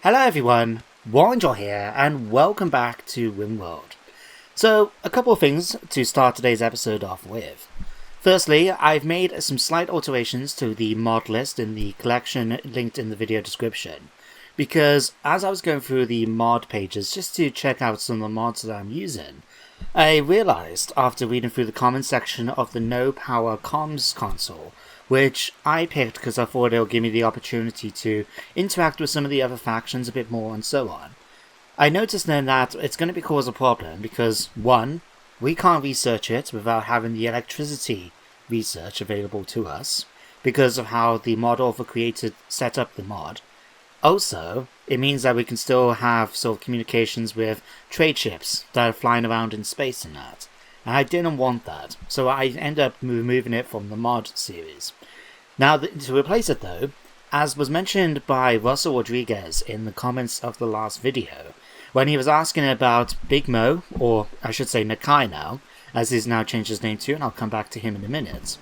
Hello everyone, Warangel here, and welcome back to RimWorld. So, a couple of things to start today's episode off with. Firstly, I've made some slight alterations to the mod list in the collection linked in the video description, because as I was going through the mod pages just to check out some of the mods that I'm using, I realised after reading through the comments section of the No Power Comms console, which I picked because I thought it would give me the opportunity to interact with some of the other factions a bit more and so on. I noticed then that it's going to cause a problem because, one, we can't research it without having the electricity research available to us because of how the mod author created set up the mod. Also, it means that we can still have sort of communications with trade ships that are flying around in space and that. And I didn't want that, so I ended up removing it from the mod series. Now, to replace it though, as was mentioned by Russell Rodriguez in the comments of the last video, when he was asking about Big Mo, or I should say Nakai now, as he's now changed his name to, and I'll come back to him in a minute.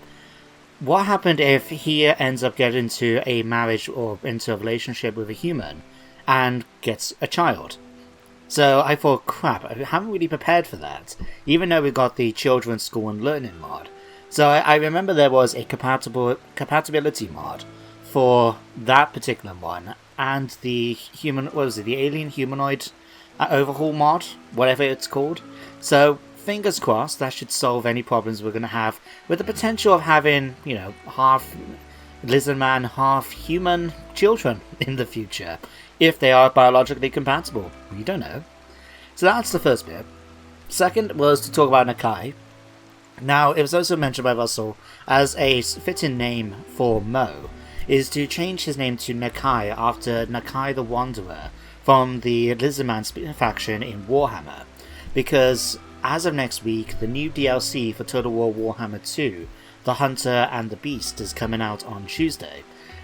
What happened if he ends up getting into a marriage or into a relationship with a human and gets a child? So I thought, crap, I haven't really prepared for that, even though we got the Children's School and Learning mod. So I remember there was a compatibility mod for that particular one, and the the alien humanoid overhaul mod, whatever it's called. So fingers crossed that should solve any problems we're going to have with the potential of having, half lizardman, half human children in the future. If they are biologically compatible. We don't know. So that's the first bit. Second was to talk about Nakai. Now, it was also mentioned by Russell as a fitting name for Mo is to change his name to Nakai after Nakai the Wanderer from the Lizardman faction in Warhammer. Because as of next week, the new DLC for Total War Warhammer 2, The Hunter and the Beast, is coming out on Tuesday.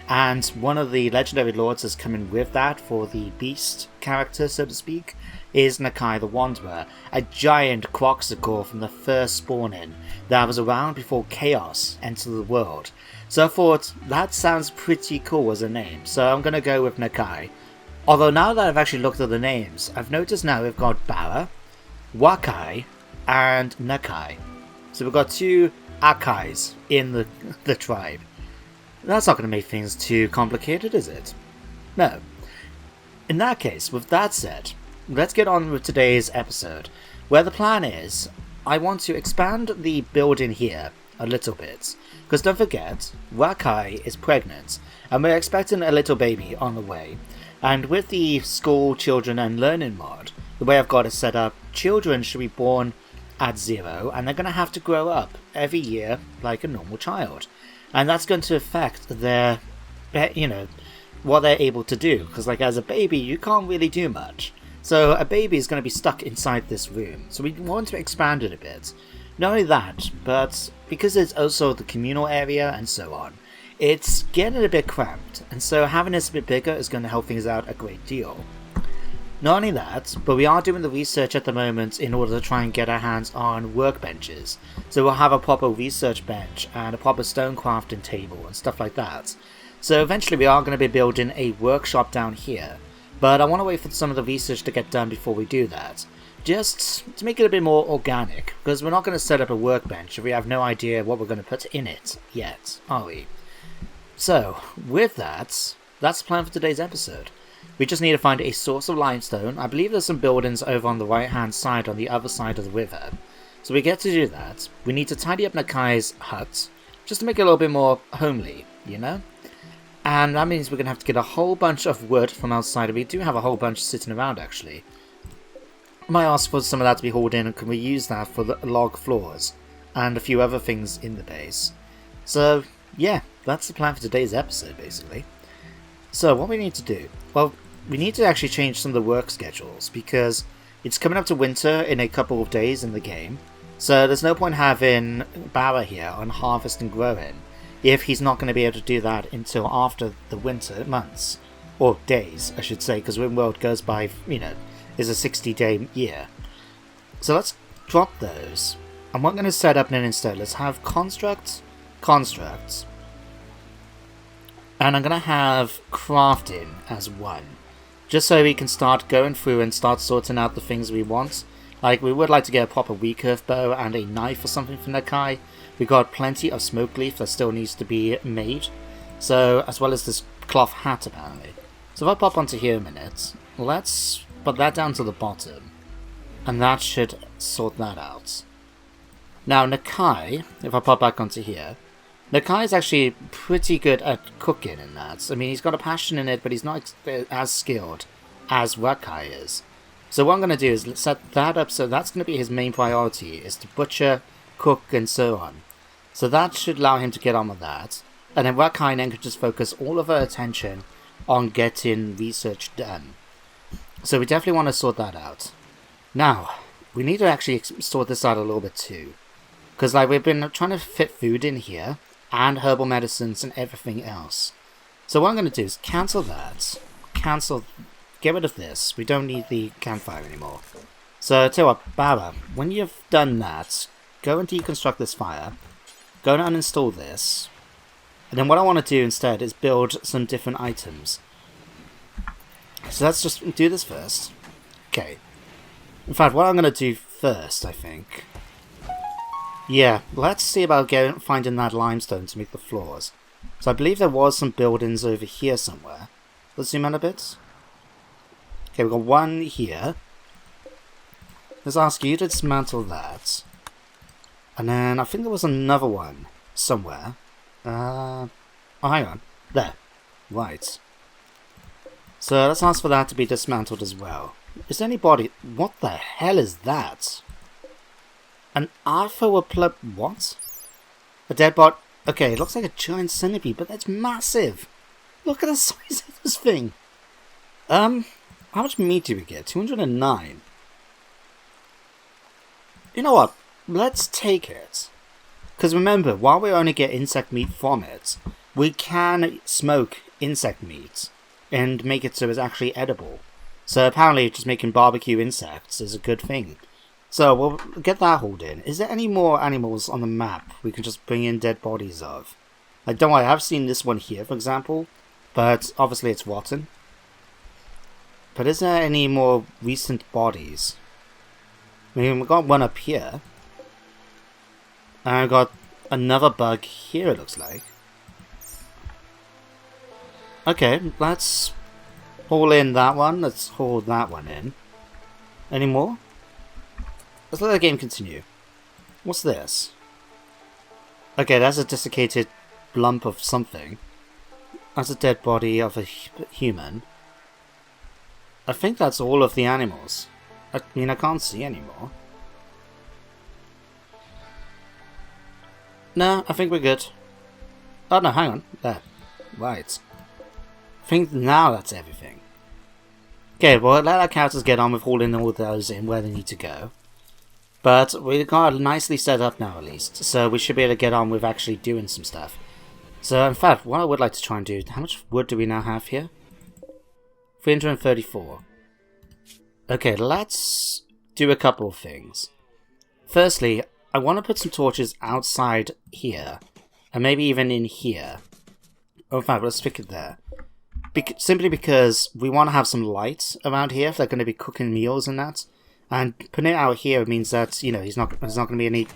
And one of the legendary lords that's coming with that for the beast character, so to speak, is Nakai the Wanderer, a giant Quoxicore from the first spawning that was around before Chaos entered the world. So I thought, that sounds pretty cool as a name, so I'm going to go with Nakai. Although now that I've actually looked at the names, I've noticed now we've got Bara, Wakai, and Nakai. So we've got two Akais in the tribe. That's not going to make things too complicated, is it? No. In that case, with that said, let's get on with today's episode, where the plan is, I want to expand the building here a little bit, because don't forget, Wakai is pregnant, and we're expecting a little baby on the way, and with the School, Children and Learning mod, the way I've got it set up, children should be born at 0, and they're going to have to grow up every year like a normal child. And that's going to affect their, what they're able to do. Because, as a baby, you can't really do much. So a baby is going to be stuck inside this room. So we want to expand it a bit. Not only that, but because it's also the communal area and so on, it's getting a bit cramped. And so having this a bit bigger is going to help things out a great deal. Not only that, but we are doing the research at the moment in order to try and get our hands on workbenches. So we'll have a proper research bench and a proper stone crafting table and stuff like that. So eventually we are going to be building a workshop down here. But I want to wait for some of the research to get done before we do that. Just to make it a bit more organic, because we're not going to set up a workbench if we have no idea what we're going to put in it yet, are we? So, with that, that's the plan for today's episode. We just need to find a source of limestone. I believe there's some buildings over on the right hand side on the other side of the river. So we get to do that. We need to tidy up Nakai's hut, just to make it a little bit more homely, And that means we're going to have to get a whole bunch of wood from outside. We do have a whole bunch sitting around actually. I might ask for some of that to be hauled in, and can we use that for the log floors and a few other things in the base. So yeah, that's the plan for today's episode basically. So what we need to do, well, we need to actually change some of the work schedules because it's coming up to winter in a couple of days in the game. So there's no point having Bara here on harvest and growing if he's not going to be able to do that until after the winter months. Or days, I should say, because RimWorld goes by, is a 60-day year. So let's drop those. And what I'm going to set up then instead, let's have constructs, and I'm going to have crafting as 1. just so we can start going through and start sorting out the things we want. Like, we would like to get a proper recurve bow and a knife or something from Nakai. We got plenty of smoke leaf that still needs to be made. So, as well as this cloth hat apparently. So if I pop onto here a minute, let's put that down to the bottom. And that should sort that out. Now Nakai, if I pop back onto here, Nakai is actually pretty good at cooking in that. I mean, he's got a passion in it, but he's not as skilled as Wakai is. So what I'm going to do is set that up so that's going to be his main priority, is to butcher, cook, and so on. So that should allow him to get on with that. And then Wakai then could just focus all of her attention on getting research done. So we definitely want to sort that out. Now, we need to actually sort this out a little bit too. Because like we've been trying to fit food in here, and herbal medicines and everything else. So what I'm going to do is cancel that. Get rid of this. We don't need the campfire anymore. So tell you what, Baba, when you've done that, go and deconstruct this fire. Go and uninstall this. And then what I want to do instead is build some different items. So let's just do this first. Okay. In fact, what I'm going to do first, I think... Yeah, let's see about finding that limestone to make the floors. So I believe there was some buildings over here somewhere. Let's zoom in a bit. Okay, we've got one here. Let's ask you to dismantle that. And then I think there was another one somewhere. Oh, hang on. There. Right. So let's ask for that to be dismantled as well. Is there any body... What the hell is that? An arthropod... What? A dead bot... Okay, it looks like a giant centipede, but that's massive! Look at the size of this thing! How much meat do we get? 209. You know what? Let's take it. Because remember, while we only get insect meat from it, we can smoke insect meat and make it so it's actually edible. So apparently just making barbecue insects is a good thing. So we'll get that hauled in. Is there any more animals on the map we can just bring in dead bodies of? Like, don't worry, I've seen this one here, for example, but obviously it's rotten. But is there any more recent bodies? I mean, we've got one up here. And I've got another bug here, it looks like. Okay, let's haul in that one. Let's haul that one in. Any more? Let's let the game continue. What's this? Okay, that's a desiccated lump of something. That's a dead body of a human. I think that's all of the animals. I mean, I can't see anymore. No, I think we're good. Oh no, hang on. There. Right. I think now that's everything. Okay, well, let our characters get on with hauling all those in where they need to go. But we got it nicely set up now, at least, so we should be able to get on with actually doing some stuff. So, in fact, what I would like to try and do... How much wood do we now have here? 334. Okay, let's do a couple of things. Firstly, I want to put some torches outside here, and maybe even in here. Oh, in fact, let's stick it there. Simply because we want to have some light around here if they're going to be cooking meals and that. And putting it out here means that, you know, there's not going to be any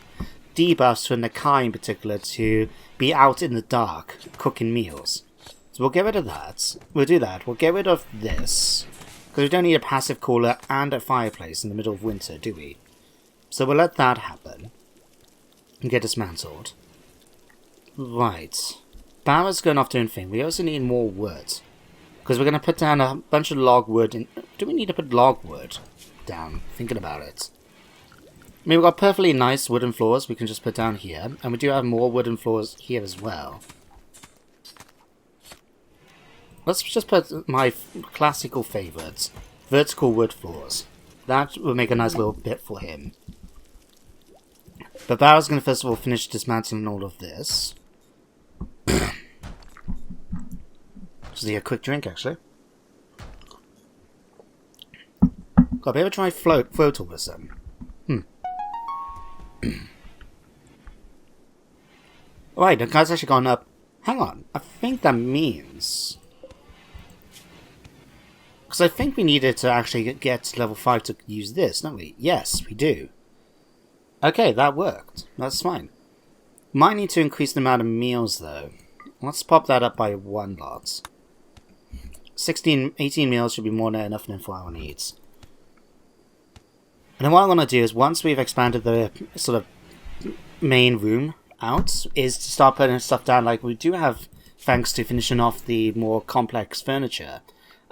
debuffs for Nakai in particular to be out in the dark cooking meals. So we'll get rid of that. We'll do that. We'll get rid of this. Because we don't need a passive cooler and a fireplace in the middle of winter, do we? So we'll let that happen. And get dismantled. Right. Barra's going off doing thing. We also need more wood. Because we're going to put down a bunch of log wood. Do we need to put log wood down? Thinking about it. I mean, we've got perfectly nice wooden floors we can just put down here. And we do have more wooden floors here as well. Let's just put my classical favourites. Vertical wood floors. That will make a nice little bit for him. But Barra's going to first of all finish dismantling all of this. Just need a quick drink, actually. Got a bit of a dry throat all of a sudden. Alright, the guy's actually gone up. Hang on, I think that means... Because Because I think we needed to actually get to level 5 to use this, don't we? Yes, we do. Okay, that worked. That's fine. Might need to increase the amount of meals, though. Let's pop that up by 1 lot. 18 meals should be more than enough for our needs. And then what I want to do is, once we've expanded the sort of main room out, is to start putting stuff down like we do have, thanks to finishing off the more complex furniture.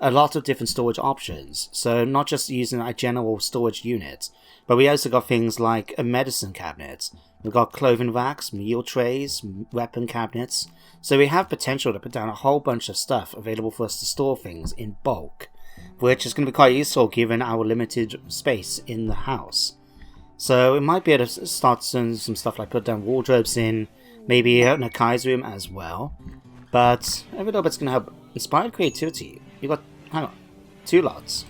A lot of different storage options, so not just using a general storage unit, but we also got things like a medicine cabinet, we've got clothing racks, meal trays, weapon cabinets, so we have potential to put down a whole bunch of stuff available for us to store things in bulk, which is going to be quite useful given our limited space in the house. So we might be able to start doing some stuff like put down wardrobes in, maybe Nakai's room as well, but every little bit's going to help. Inspired creativity. You got, hang on, 2 lots.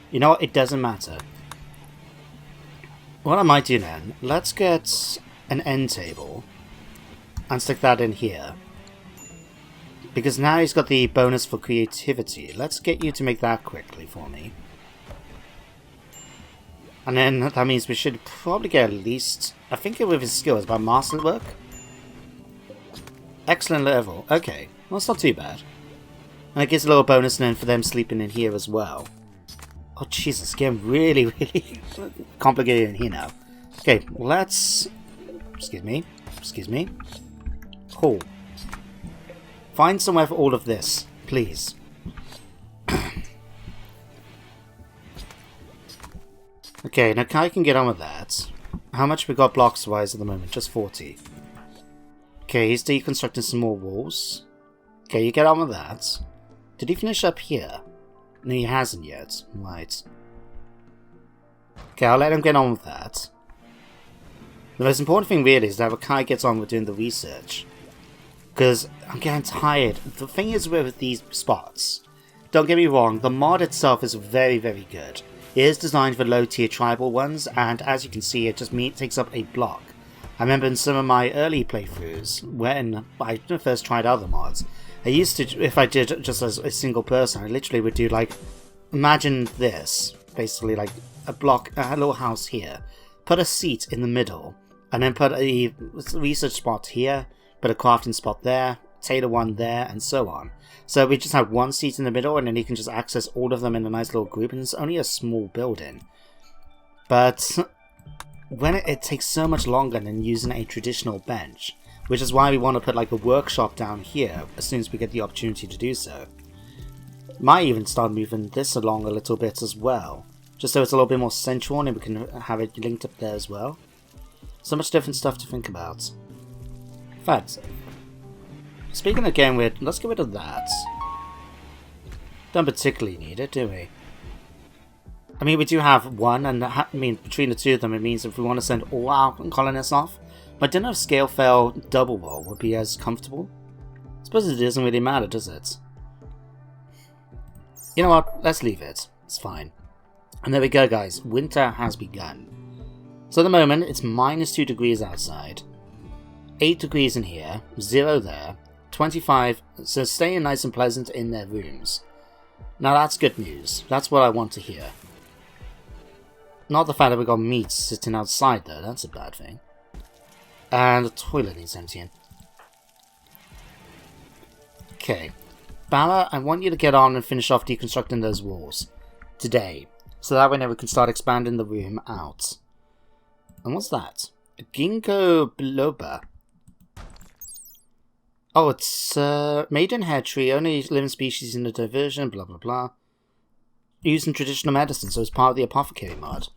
You know what, it doesn't matter. What I might do then, let's get an end table and stick that in here. Because now he's got the bonus for creativity. Let's get you to make that quickly for me. And then that means we should probably get at least, I think with his skills, about masterwork. Excellent level. Okay, well, it's not too bad. And it gives a little bonus then for them sleeping in here as well. Oh Jesus, it's getting really, really complicated in here now. Okay, let's... Excuse me. Cool. Find somewhere for all of this, please. Okay, now Kai can get on with that. How much we got blocks-wise at the moment? Just 40. Okay, he's deconstructing some more walls. Okay, you get on with that. Did he finish up here? No, he hasn't yet. Right. Okay, I'll let him get on with that. The most important thing really is that Kai gets on with doing the research. Because I'm getting tired. The thing is with these spots, don't get me wrong, the mod itself is very, very good. It is designed for low tier tribal ones, and as you can see, it just takes up a block. I remember in some of my early playthroughs, when I first tried other mods, I used to, if I did just as a single person, I literally would do like, imagine this, basically like a block, a little house here, put a seat in the middle, and then put a research spot here, put a crafting spot there, tailor one there, and so on. So we just have one seat in the middle, and then you can just access all of them in a nice little group, and it's only a small building. But when it takes so much longer than using a traditional bench, which is why we want to put like a workshop down here as soon as we get the opportunity to do so. Might even start moving this along a little bit as well, just so it's a little bit more central and we can have it linked up there as well. So much different stuff to think about. In fact, speaking again with, let's get rid of that. Don't particularly need it, do we? I mean, we do have one, and between the two of them, it means if we want to send all our colonists off, but I don't know if scale fail double roll would be as comfortable. I suppose it doesn't really matter, does it? You know what? Let's leave it. It's fine. And there we go, guys. Winter has begun. So at the moment, it's -2 degrees outside. 8 degrees in here. 0 there. 25. So staying nice and pleasant in their rooms. Now that's good news. That's what I want to hear. Not the fact that we got meat sitting outside, though. That's a bad thing. And the toilet needs emptying. Okay. Bala, I want you to get on and finish off deconstructing those walls. Today. So that way now we can start expanding the room out. And what's that? A ginkgo biloba. Oh, it's maidenhair tree, only living species in the diversion, blah blah blah. Used in traditional medicine, so it's part of the apothecary mod.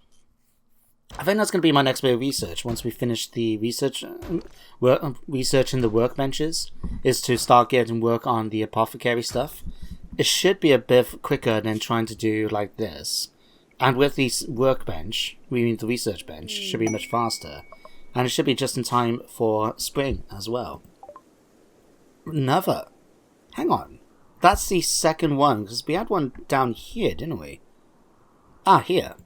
I think that's going to be my next bit of research once we finish the researching the workbenches, is to start getting work on the apothecary stuff. It should be a bit quicker than trying to do like this. And with the workbench, we mean the research bench, should be much faster. And it should be just in time for spring as well. Another. Hang on. That's the second one, because we had one down here, didn't we? Ah, here.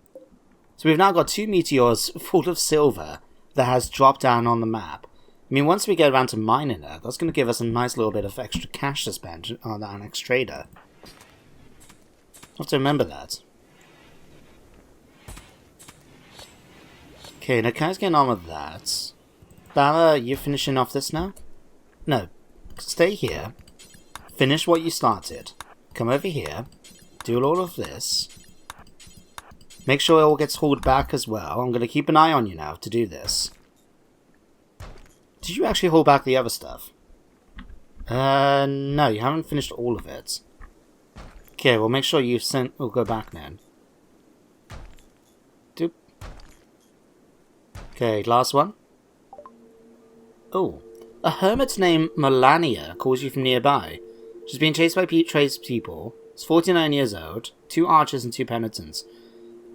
So we've now got 2 meteors full of silver that has dropped down on the map. I mean, once we get around to mining that, that's going to give us a nice little bit of extra cash to spend on our next trader. have to remember that. Okay, Nakai's getting on with that. Bala, you finishing off this now? No. Stay here. Finish what you started. Come over here. Do all of this. Make sure it all gets hauled back as well. I'm going to keep an eye on you now to do this. Did you actually haul back the other stuff? No, you haven't finished all of it. Okay, well make sure you sent. We'll go back then. Doop. Okay, last one. Oh, a hermit named Melania calls you from nearby. She's being chased by traced people. She's 49 years old, 2 archers and 2 penitents.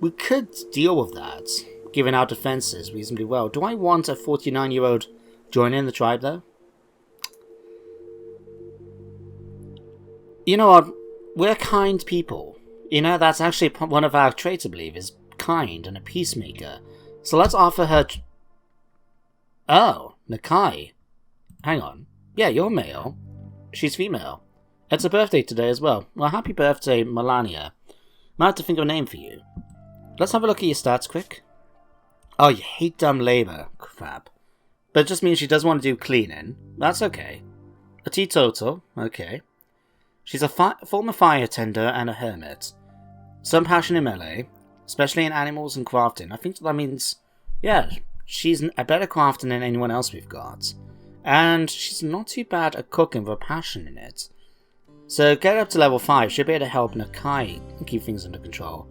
We could deal with that, given our defenses reasonably well. Do I want a 49-year-old joining the tribe, though? You know what? We're kind people. You know, that's actually one of our traits, I believe, is kind and a peacemaker. So let's offer her... Oh, Nakai. Hang on. Yeah, you're male. She's female. It's her birthday today as well. Well, happy birthday, Melania. Might have to think of a name for you. Let's have a look at your stats quick. Oh, you hate dumb labor. Crap. But it just means she doesn't want to do cleaning. That's okay. A teetotal. Okay. She's a former fire tender and a hermit. Some passion in melee, especially in animals and crafting. I think that means, yeah, she's a better crafter than anyone else we've got. And she's not too bad at cooking with a passion in it. So get up to level 5, she'll be able to help Nakai keep things under control.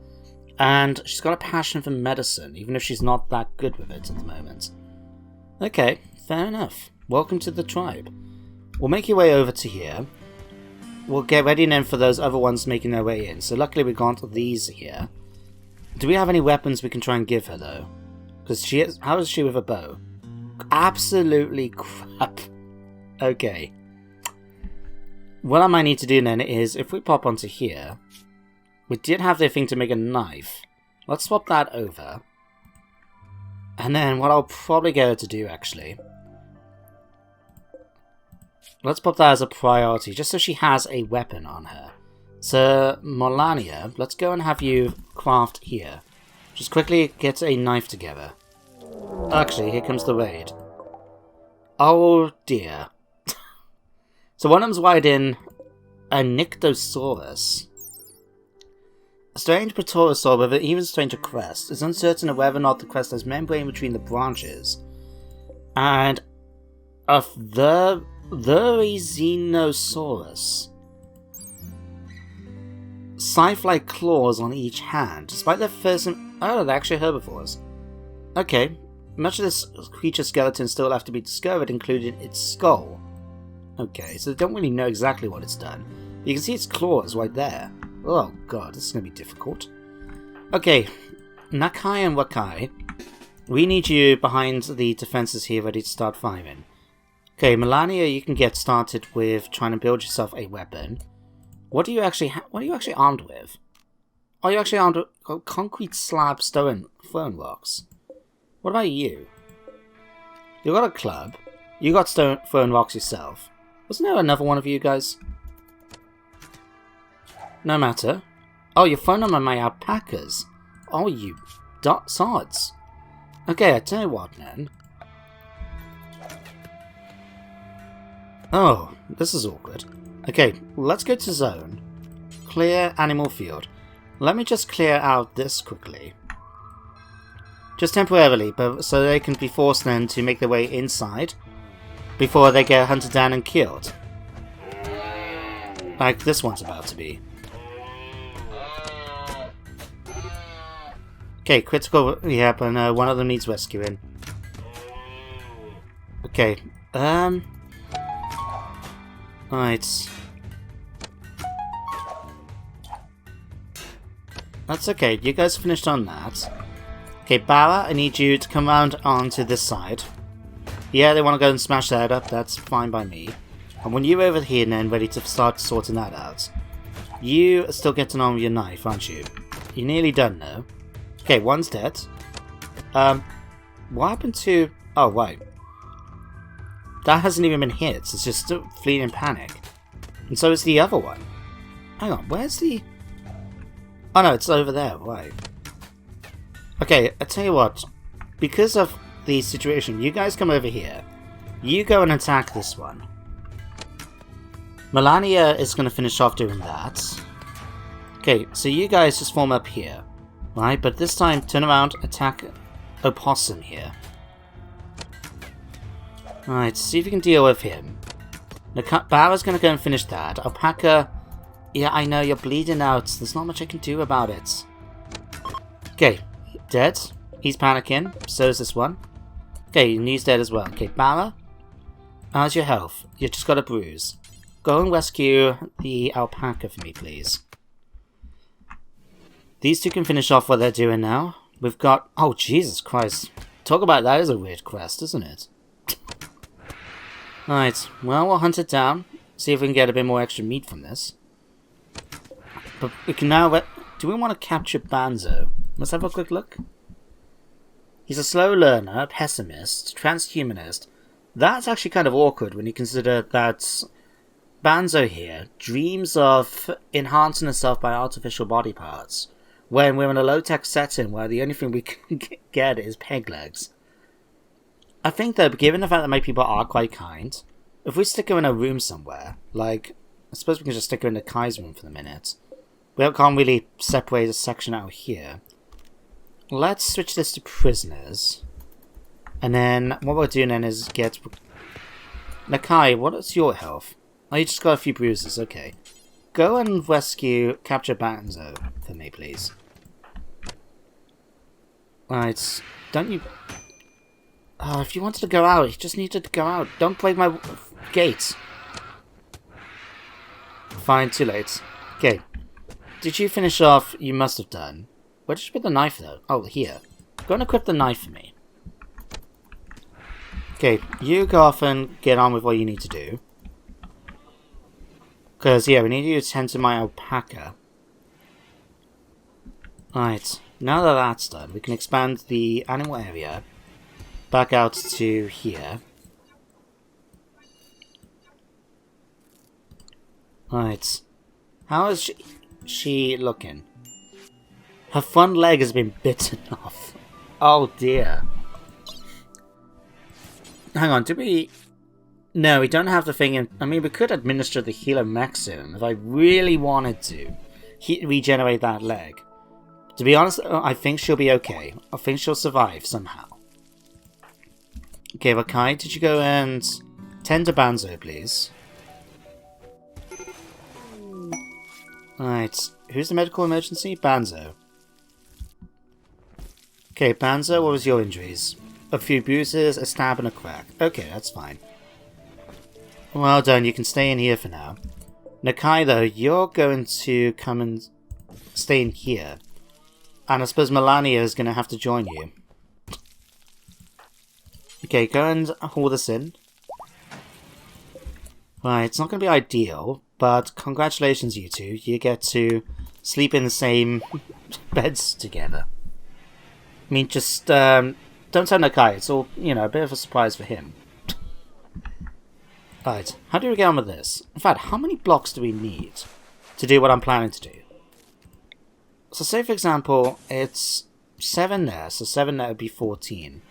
And she's got a passion for medicine, even if she's not that good with it at the moment. Okay, fair enough. Welcome to the tribe. We'll make your way over to here. We'll get ready then for those other ones making their way in. So luckily we got these here. Do we have any weapons we can try and give her though? Because how is she with a bow? Absolutely crap. Okay. What I might need to do then is, if we pop onto here, we did have the thing to make a knife. Let's swap that over. And then what I'll probably get her to do actually, let's pop that as a priority, just so she has a weapon on her. So, Melania, let's go and have you craft here. Just quickly get a knife together. Actually, here comes the raid. Oh dear. So one of them's wired in a Nyctosaurus. A strange Protorosaur with an even stranger crest. It's uncertain of whether or not the crest has membrane between the branches. And of the Xenosaurus. Scythe-like claws on each hand, despite their first... Oh, they're actually herbivores. Okay, much of this creature's skeleton still have to be discovered, including its skull. Okay, so they don't really know exactly what it's done. You can see its claws right there. Oh god, this is going to be difficult. Okay, Nakai and Wakai, we need you behind the defenses here ready to start firing. Okay, Melania, you can get started with trying to build yourself a weapon. What are you actually armed with? Are you actually armed with concrete slab stone throne rocks? What about you? You got a club. You got stone throne rocks yourself. Wasn't there another one of you guys? No matter. Oh, you're throwing them on my alpacas. Oh, you sods. Okay, I tell you what then. Oh, this is awkward. Okay, let's go to zone. Clear animal field. Let me just clear out this quickly. Just temporarily, but so they can be forced then to make their way inside before they get hunted down and killed. Like this one's about to be. Okay, critical, yeah, but one of them needs rescuing. Okay, right. That's okay, you guys finished on that. Okay, Bala, I need you to come around onto this side. Yeah, they want to go and smash that up, that's fine by me. And when you're over here then, ready to start sorting that out. You are still getting on with your knife, aren't you? You're nearly done now. Okay, one's dead. What happened to... Oh, wait. That hasn't even been hit, it's just still fleeing in panic. And so is the other one. Hang on, where's the... Oh no, it's over there, right. Okay, I tell you what. Because of the situation, you guys come over here. You go and attack this one. Melania is going to finish off doing that. Okay, so you guys just form up here. Right, but this time turn around, attack Opossum here. Alright, see if you can deal with him. Bara's going to go and finish that. Alpaca, yeah, I know, you're bleeding out. There's not much I can do about it. Okay, dead. He's panicking. So is this one. Okay, and he's dead as well. Okay, Bara, how's your health? You just got a bruise. Go and rescue the alpaca for me, please. These two can finish off what they're doing now. We've got... Oh, Jesus Christ. Talk about that as a weird quest, isn't it? Alright, well, we'll hunt it down. See if we can get a bit more extra meat from this. But we can now... Do we want to capture Banzo? Let's have a quick look. He's a slow learner, pessimist, transhumanist. That's actually kind of awkward when you consider that Banzo here dreams of enhancing himself by artificial body parts, when we're in a low-tech setting where the only thing we can get is peg legs. I think though, given the fact that my people are quite kind, if we stick her in a room somewhere, like, I suppose we can just stick her in the Kai's room for the minute. We can't really separate a section out here. Let's switch this to prisoners. And then what we're doing then is get... Nakai, what is your health? Oh, you just got a few bruises, okay. Go and rescue, capture Banzo for me, please. Right, don't you... Oh, if you wanted to go out, you just needed to go out. Don't break my gates. Fine, too late. Okay. Did you finish off? You must have done. Where did you put the knife, though? Oh, here. Go and equip the knife for me. Okay, you go off and get on with what you need to do. Because, yeah, we need you to tend to my alpaca. Right, now that that's done, we can expand the animal area back out to here. Right. How is she looking? Her front leg has been bitten off. Oh dear. Hang on, did we... No, we don't have the thing in... I mean, we could administer the healer maximum if I really wanted to. Regenerate that leg. To be honest, I think she'll be okay. I think she'll survive somehow. Okay, Wakai, did you go and tend to Banzo, please? Right, who's the medical emergency? Banzo. Okay, Banzo, what was your injuries? A few bruises, a stab, and a crack. Okay, that's fine. Well done, you can stay in here for now. Nakai, though, you're going to come and stay in here. And I suppose Melania is going to have to join you. Okay, go and haul this in. Right, it's not going to be ideal, but congratulations, you two. You get to sleep in the same beds together. I mean, just, don't tell Nakai. It's all, you know, a bit of a surprise for him. Right, how do we get on with this? In fact, how many blocks do we need to do what I'm planning to do? So say, for example, it's 7 there, so 7 there would be 14.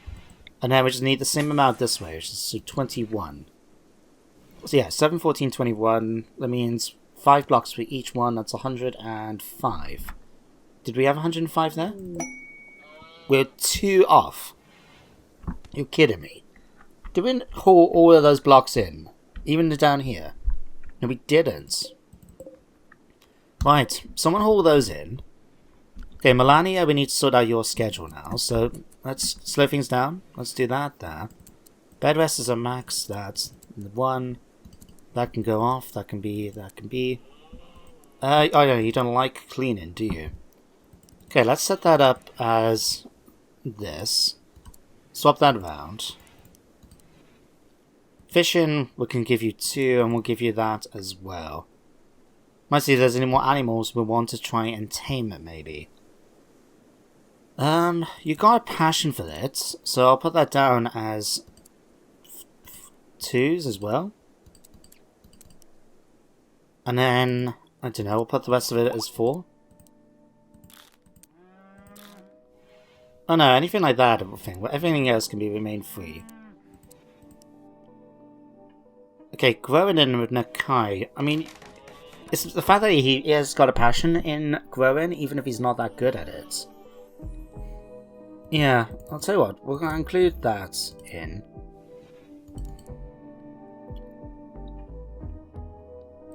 And then we just need the same amount this way, which is 21. So yeah, 7, 14, 21. That means 5 blocks for each one. That's 105. Did we have 105 there? We're 2 off. You're kidding me. Did we haul all of those blocks in? Even down here? No, we didn't. Right, someone haul those in. Okay, Melania, we need to sort out your schedule now. So let's slow things down. Let's do that there. Bed rest is a max. That's 1. That can go off. That can be. Oh no, you don't like cleaning, do you? Okay, let's set that up as this. Swap that around. Fishing, we can give you 2, and we'll give you that as well. Might see if there's any more animals we want to try and tame it, maybe. You got a passion for it, so I'll put that down as 2s as well. And then, I don't know, we'll put the rest of it as 4. Oh no, anything like that I think. Everything else can be remain free. Okay, growing in with Nakai. I mean, it's the fact that he has got a passion in growing, even if he's not that good at it. Yeah, I'll tell you what, we're going to include that in.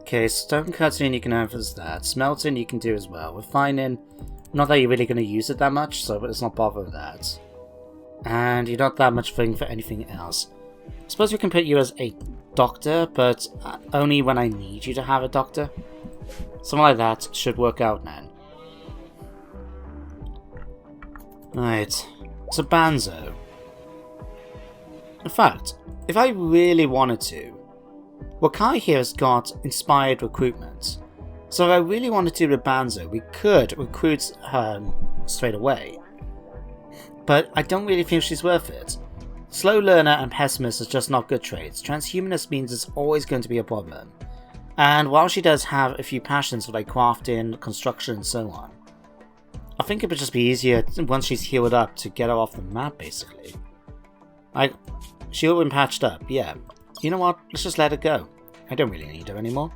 Okay, stone cutting you can have as that. Smelting you can do as well. Refining, not that you're really going to use it that much, so let's not bother with that. And you're not that much thing for anything else. I suppose we can put you as a doctor, but only when I need you to have a doctor. Something like that should work out then. Right, so Banzo. In fact, if I really wanted to, Wakai here has got inspired recruitment. So if I really wanted to with Banzo, we could recruit her straight away. But I don't really feel she's worth it. Slow learner and pessimist is just not good traits. Transhumanist means it's always going to be a problem. And while she does have a few passions for like crafting, construction and so on, I think it would just be easier once she's healed up to get her off the map basically. Like, she'll been patched up, yeah. You know what, let's just let her go. I don't really need her anymore.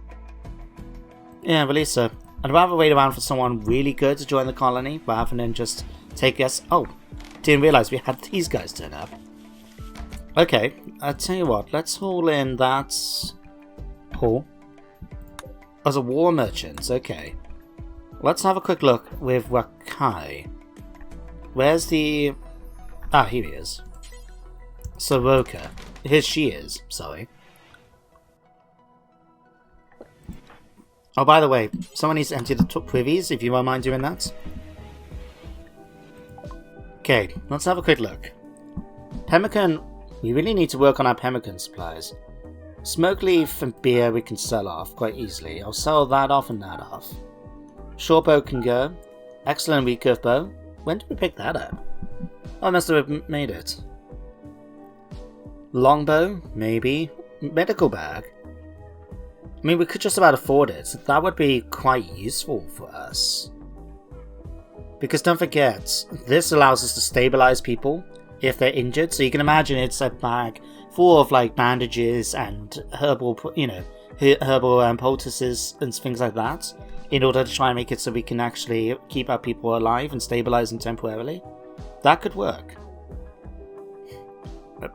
Yeah, release her. I'd rather wait around for someone really good to join the colony rather than just take us. Oh, didn't realise we had these guys turn up. Okay, I'll tell you what, let's haul in that haul. As a war merchant, okay. Let's have a quick look with Wakai. Where's the... Ah, here he is. Soroka. Here she is, sorry. Oh, by the way, someone needs to empty the privies, if you won't mind doing that. Okay, let's have a quick look. Pemmican, we really need to work on our pemmican supplies. Smoke leaf and beer we can sell off quite easily. I'll sell that off and that off. Short bow can go. Excellent recurve bow. When did we pick that up? Oh, I must have made it. Longbow, maybe. Medical bag. I mean, we could just about afford it. That would be quite useful for us. Because don't forget, this allows us to stabilize people if they're injured. So you can imagine it's a bag full of like bandages and herbal, herbal poultices and things like that, in order to try and make it so we can actually keep our people alive and stabilize them temporarily. That could work.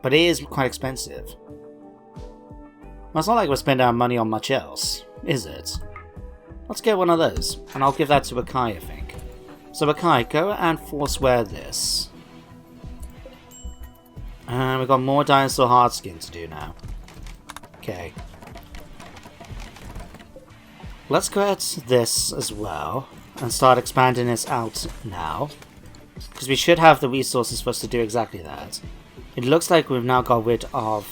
But it is quite expensive. Well, it's not like we're spending our money on much else, is it? Let's get one of those, and I'll give that to Akai, I think. So Akai, go and forswear this. And we've got more dinosaur hard skin to do now. Okay. Let's get this as well, and start expanding this out now. Because we should have the resources for us to do exactly that. It looks like we've now got rid of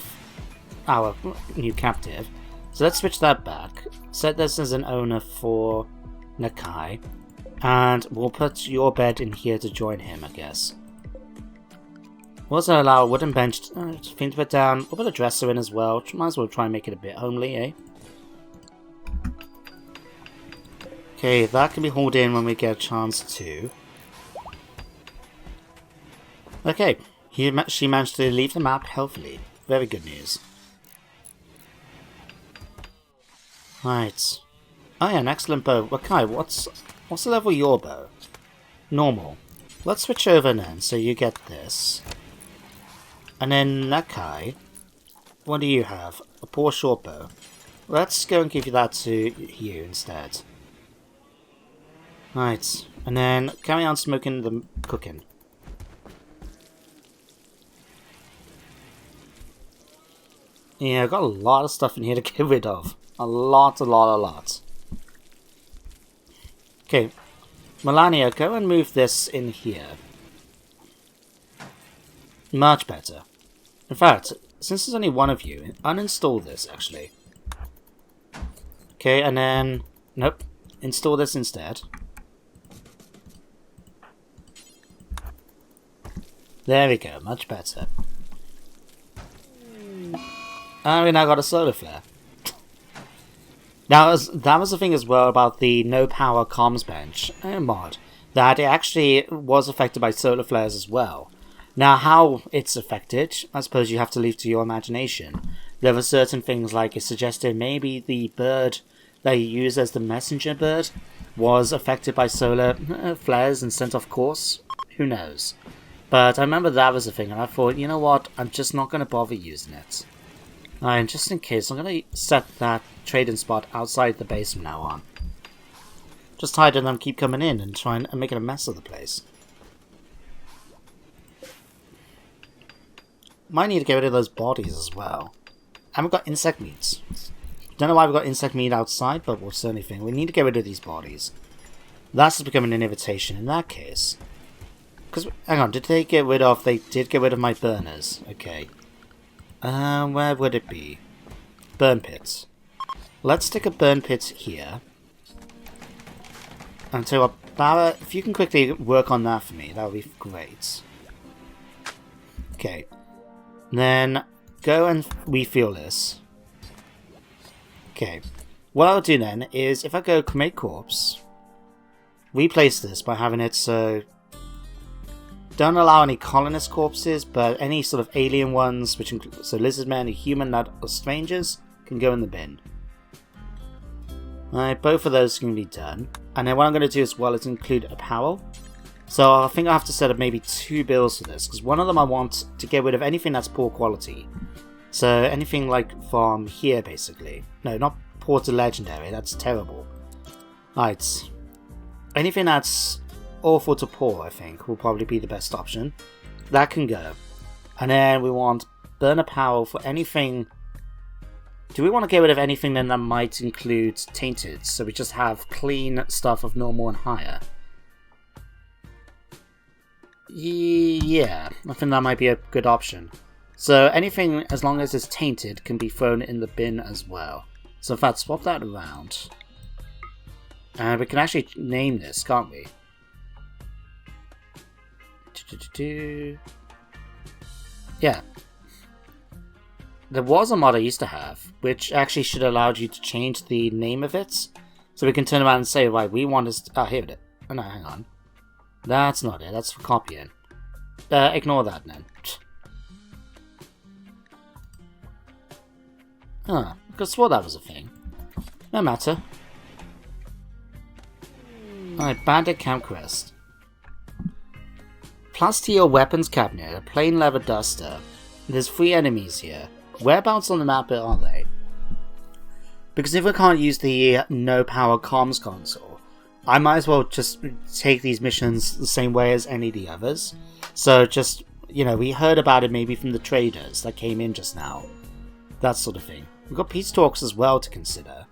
our new captive. So let's switch that back. Set this as an owner for Nakai. And we'll put your bed in here to join him, I guess. We'll also allow a wooden bench thing to put down. We'll put a dresser in as well. Might as well try and make it a bit homely, eh? Okay, that can be hauled in when we get a chance to. Okay, she managed to leave the map healthily. Very good news. Right. Oh yeah, an excellent bow. Wakai, what's the level of your bow? Normal. Let's switch over then, so you get this. And then Nakai, what do you have? A poor short bow. Let's go and give you that to you instead. Right, and then carry on smoking the cooking. Yeah, I've got a lot of stuff in here to get rid of. A lot. Okay, Melania, go and move this in here. Much better. In fact, since there's only one of you, uninstall this actually. Okay, and then... Nope. Install this instead. There we go, much better. And we now got a solar flare. That was the thing as well about the no power comms bench mod. that it actually was affected by solar flares as well. Now, how it's affected, I suppose you have to leave to your imagination. There were certain things like it suggested maybe the bird that you use as the messenger bird was affected by solar flares and sent off course. Who knows? But I remember that was a thing, and I thought, you know what, I'm just not going to bother using it. And just in case, I'm going to set that trading spot outside the base from now on. Just tired of them keep coming in and trying and making a mess of the place. Might need to get rid of those bodies as well. And we've got insect meats. Don't know why we've got insect meat outside, but we'll certainly think we need to get rid of these bodies. That's becoming an invitation in that case. Because, hang on, did they get rid of... They did get rid of my burners. Okay. Where would it be? Burn pits. Let's stick a burn pit here. And tell you what, Barra, if you can quickly work on that for me, that would be great. Okay. Then, go and refuel this. Okay. What I'll do then is, if I go cremate corpse, replace this by having it so... Don't allow any colonist corpses, but any sort of alien ones, which include so lizardmen and human that are strangers, can go in the bin. Alright, both of those can be done. And then what I'm going to do as well is include apparel. So I think I have to set up maybe 2 bills for this, because one of them I want to get rid of anything that's poor quality. So anything like from here, basically. No, not poor to legendary, that's terrible. Right. Anything that's awful to poor, I think, will probably be the best option. That can go. And then we want burn apparel for anything... Do we want to get rid of anything then that might include tainted? So we just have clean stuff of normal and higher. Yeah, I think that might be a good option. So anything, as long as it's tainted, can be thrown in the bin as well. So in fact, swap that around. And we can actually name this, can't we? Yeah. There was a mod I used to have, which actually should have allowed you to change the name of it. So we can turn around and say, right, we want to... Oh, here it is. Oh, no, hang on. That's not it. That's for copying. Ignore that then. Huh. I could have swore that was a thing. No matter. Alright, bandit camp quest. Plus to your weapons cabinet, a plain leather duster. There's 3 enemies here. Whereabouts on the map are they? Because if I can't use the no power comms console, I might as well just take these missions the same way as any of the others. So just, you know, we heard about it maybe from the traders that came in just now. That sort of thing. We've got peace talks as well to consider.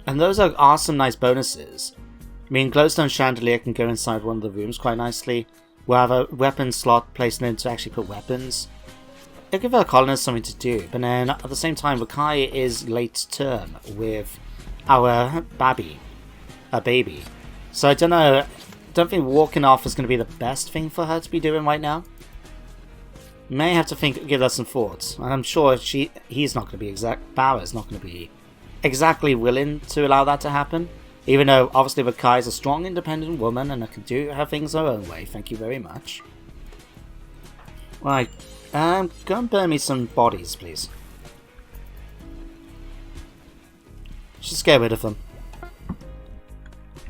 And those are awesome, nice bonuses. I mean, glowstone chandelier can go inside one of the rooms quite nicely. We'll have a weapon slot placed in to actually put weapons. It'll give our colonists something to do, but then at the same time, Wakai is late term with our baby. So I don't know, don't think walking off is going to be the best thing for her to be doing right now. May have to give that some thoughts, and I'm sure he's not going to be Barra's not going to be exactly willing to allow that to happen. Even though, obviously, Wakai is a strong, independent woman and can do her things her own way. Thank you very much. Right. Go and burn me some bodies, please. Just get rid of them.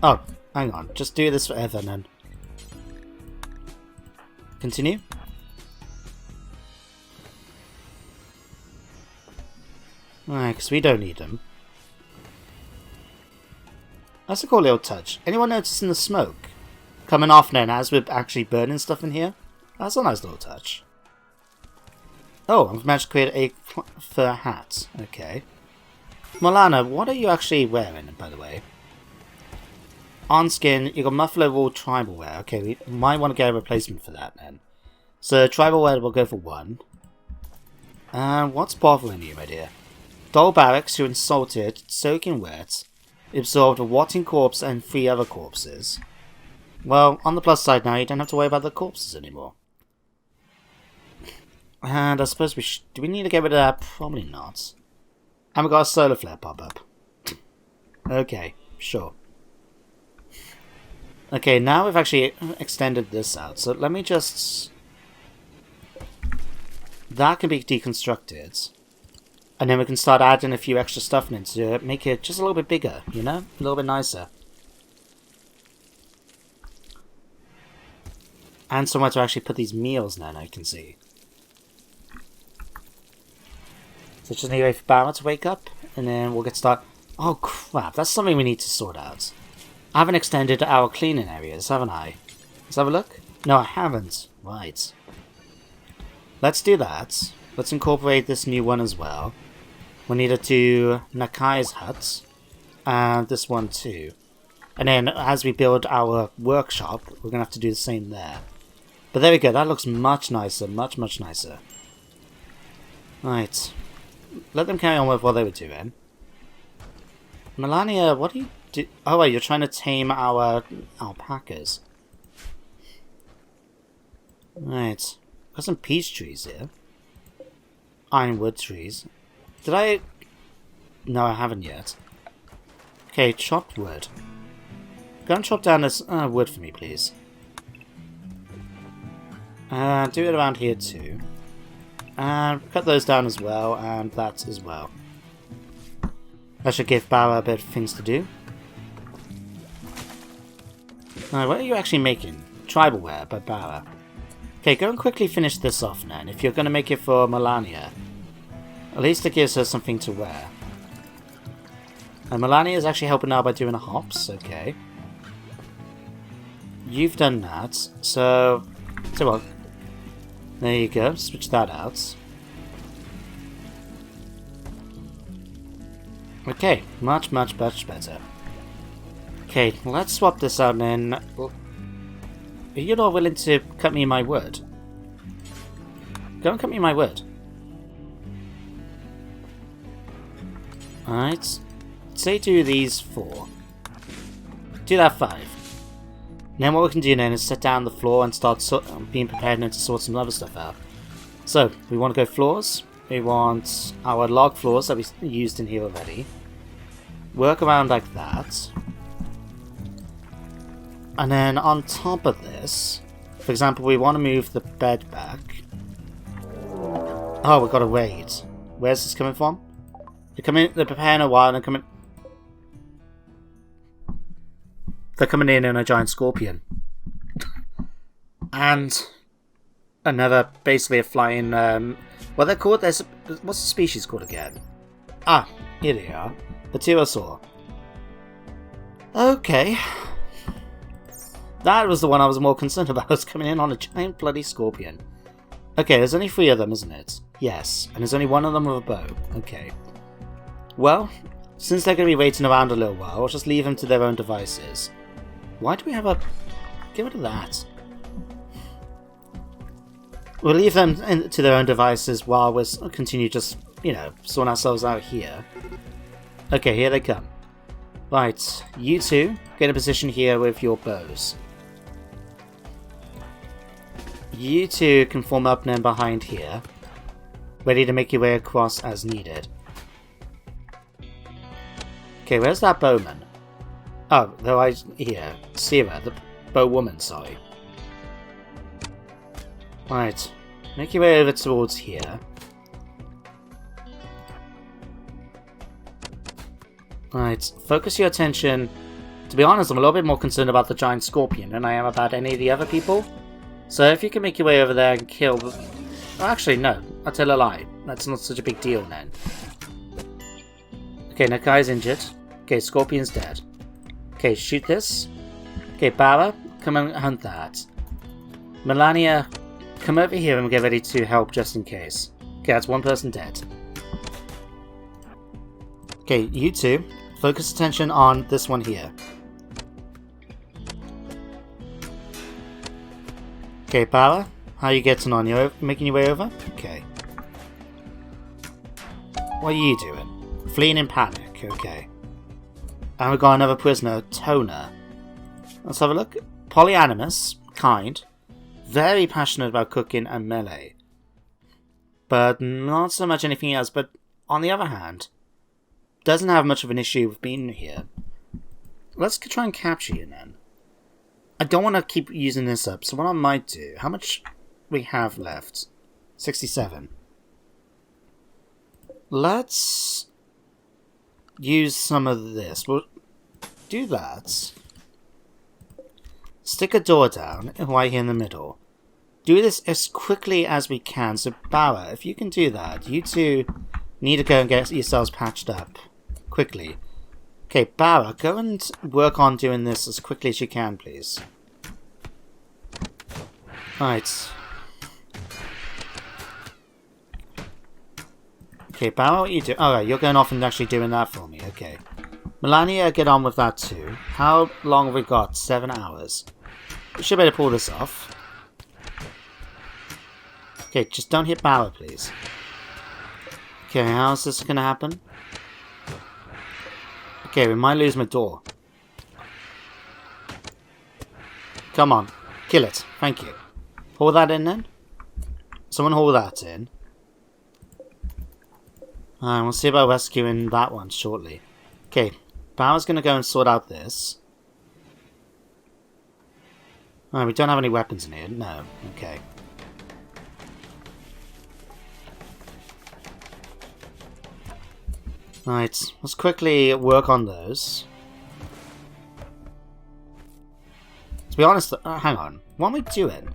Oh, hang on. Just do this forever, then. Continue. Alright, because we don't need them. That's a cool little touch. Anyone noticing the smoke coming off then as we're actually burning stuff in here? That's a nice little touch. Oh, I've managed to create a fur hat. Okay. Milana, what are you actually wearing, by the way? On skin, you got muffler wool tribal wear. Okay, we might want to get a replacement for that then. So tribal wear will go for 1. And what's bothering you, my dear? Doll barracks, you insulted, soaking wet, absorbed a rotting corpse and 3 other corpses. Well, on the plus side now, you don't have to worry about the corpses anymore. And I suppose we do we need to get rid of that? Probably not. And we got a solar flare pop up. Okay, sure. Okay, now we've actually extended this out, so let me just... That can be deconstructed. And then we can start adding a few extra stuff in to make it just a little bit bigger, you know? A little bit nicer. And somewhere to actually put these meals now, I can see. So just need to wait for Barra to wake up, and then we'll get started. Oh crap, that's something we need to sort out. I haven't extended our cleaning areas, haven't I? Let's have a look. No, I haven't. Right. Let's do that. Let's incorporate this new one as well. We need to do Nakai's hut. And this one too. And then as we build our workshop, we're going to have to do the same there. But there we go. That looks much nicer. Much, much nicer. Right. Let them carry on with what they were doing. Melania, what do you do? Oh, wait, you're trying to tame our alpacas. Right. Got some peach trees here. Ironwood trees. Did I... No, I haven't yet. Okay, chopped wood. Go and chop down this wood for me, please. Do it around here too. And cut those down as well, and that as well. That should give Barra a bit of things to do. Now, what are you actually making? Tribal wear by Barra. Okay, go and quickly finish this off then. If you're going to make it for Melania, at least it gives her something to wear. And Melania is actually helping out by doing the hops. Okay. You've done that, so what? There you go. Switch that out. Okay, much better. Okay, let's swap this out then. Are you not willing to cut me my wood? Go and cut me my wood. Alright. Say do these 4. Do that 5. Then what we can do then is set down the floor and start being prepared to sort some other stuff out. So, we want to go floors. We want our log floors that we used in here already. Work around like that. And then on top of this, for example, we want to move the bed back. Oh, we've got a raid. Where's this coming from? They're preparing a while and they're coming... They're coming in a giant scorpion. And another, basically a flying, what they're called? What's the species called again? Ah, here they are. The pterosaur. Okay. That was the one I was more concerned about. It's coming in on a giant bloody scorpion. Okay, there's only 3 of them, isn't it? Yes. And there's only 1 of them with a bow. Okay. Well, since they're going to be waiting around a little while, I'll just leave them to their own devices. Why do we have a... Get rid of that. We'll leave them to their own devices while we continue just, you know, sorting ourselves out here. Okay, here they come. Right, you two, get in position here with your bows. You two can form up and behind here, ready to make your way across as needed. Okay, where's that bowman? Oh, though here. Sierra, the bow woman, sorry. Right, make your way over towards here. Right, focus your attention. To be honest, I'm a little bit more concerned about the giant scorpion than I am about any of the other people. So if you can make your way over there and kill... Well, actually, no. I'll tell a lie. That's not such a big deal then. Okay, Nakai's injured. Okay, scorpion's dead. Okay, shoot this. Okay, Barra, come and hunt that. Melania, come over here and get ready to help just in case. Okay, that's 1 person dead. Okay, you two, focus attention on this one here. Okay, Barra, how are you getting on? You making your way over? Okay. What are you doing? Fleeing in panic, okay. And we've got another prisoner, Toner. Let's have a look. Polyamorous, kind, very passionate about cooking and melee. But not so much anything else, but on the other hand, doesn't have much of an issue with being here. Let's try and capture you then. I don't want to keep using this up, so what I might do... How much we have left? 67. Let's use some of this. We'll do that. Stick a door down right here in the middle. Do this as quickly as we can. So, Bauer, if you can do that, you two need to go and get yourselves patched up quickly. Okay, Bauer, go and work on doing this as quickly as you can, please. Right. Okay, Bauer, what you do? Alright, you're going off and actually doing that for me. Okay. Melania, get on with that too. How long have we got? 7 hours. We should be able to pull this off. Okay, just don't hit Bauer, please. Okay, how's this going to happen? Okay, we might lose my door. Come on. Kill it. Thank you. Haul that in then. Someone haul that in. Alright, we'll see about rescuing that one shortly. Okay, Bauer's going to go and sort out this. Alright, we don't have any weapons in here. No. Okay. Right, let's quickly work on those. To be honest, hang on. What am I doing?